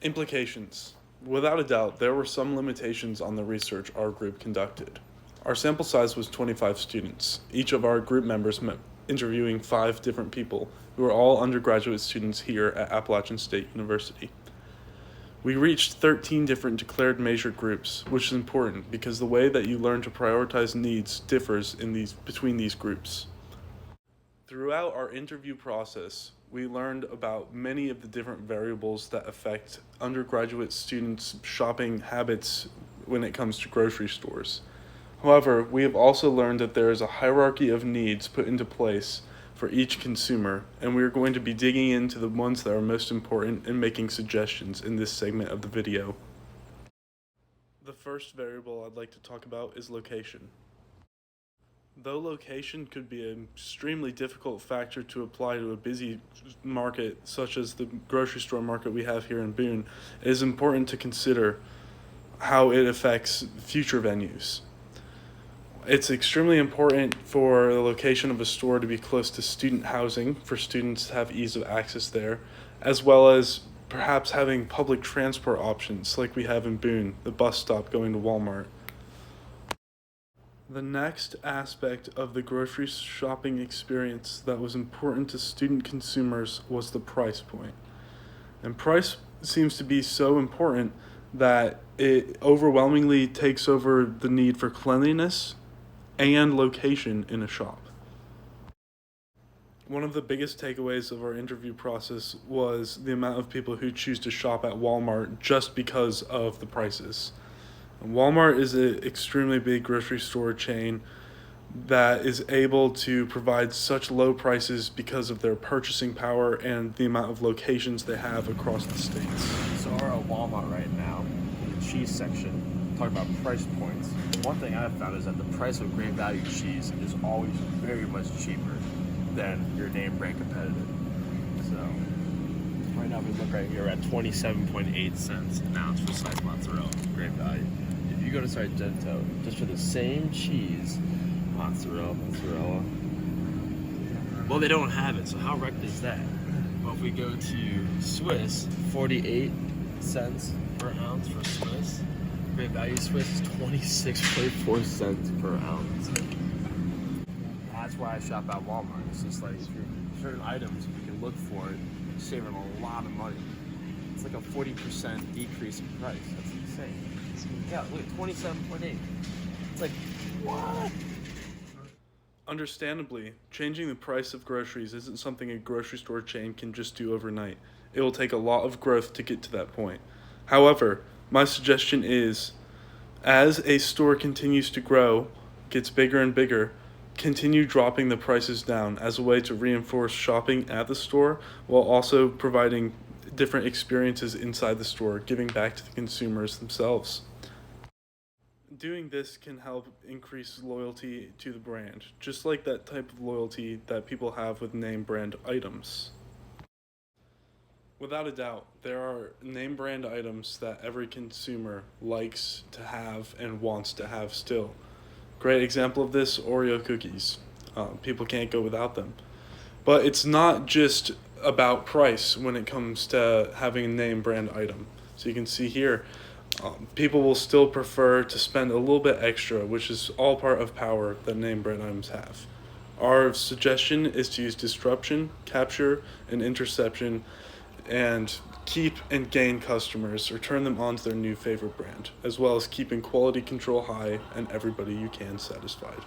Implications. Without a doubt, there were some limitations on the research our group conducted. Our sample size was 25 students, each of our group members interviewing 5 different people who are all undergraduate students here at Appalachian State University. We reached 13 different declared major groups, which is important because the way that you learn to prioritize needs differs between these groups. Throughout our interview process, we learned about many of the different variables that affect undergraduate students' shopping habits when it comes to grocery stores. However, we have also learned that there is a hierarchy of needs put into place for each consumer, and we are going to be digging into the ones that are most important and making suggestions in this segment of the video. The first variable I'd like to talk about is location. Though location could be an extremely difficult factor to apply to a busy market such as the grocery store market we have here in Boone, it is important to consider how it affects future venues. It's extremely important for the location of a store to be close to student housing for students to have ease of access there, as well as perhaps having public transport options like we have in Boone, the bus stop going to Walmart. The next aspect of the grocery shopping experience that was important to student consumers was the price point. And price seems to be so important that it overwhelmingly takes over the need for cleanliness and location in a shop. One of the biggest takeaways of our interview process was the amount of people who choose to shop at Walmart just because of the prices. Walmart is an extremely big grocery store chain that is able to provide such low prices because of their purchasing power and the amount of locations they have across the states. So we're at Walmart right now in the cheese section, talking about price points. One thing I've found is that the price of great value cheese is always very much cheaper than your name brand competitor. So right now we look right here at 27.8 cents an ounce for sliced mozzarella, great value. If you go to Sargento, just for the same cheese, mozzarella, well, they don't have it, so how wrecked is that? Well, if we go to Swiss, 48 cents per ounce for Swiss. Great value Swiss is 26.4 cents per ounce. That's why I shop at Walmart. It's just like if you're certain items you can look for it, you're saving a lot of money. It's like a 40% decrease in price. That's insane. Yeah, look, 27.8. It's like, what? Understandably, changing the price of groceries isn't something a grocery store chain can just do overnight. It will take a lot of growth to get to that point. However, my suggestion is, as a store continues to grow, gets bigger and bigger, continue dropping the prices down as a way to reinforce shopping at the store while also providing different experiences inside the store, giving back to the consumers themselves. Doing this can help increase loyalty to the brand, just like that type of loyalty that people have with name brand items. Without a doubt, there are name brand items that every consumer likes to have and wants to have still. Great example of this, Oreo cookies. People can't go without them. But it's not just about price when it comes to having a name brand item. So you can see here, people will still prefer to spend a little bit extra, which is all part of power that name brand items have. Our suggestion is to use disruption, capture, and interception, and keep and gain customers or turn them on to their new favorite brand, as well as keeping quality control high and everybody you can satisfied.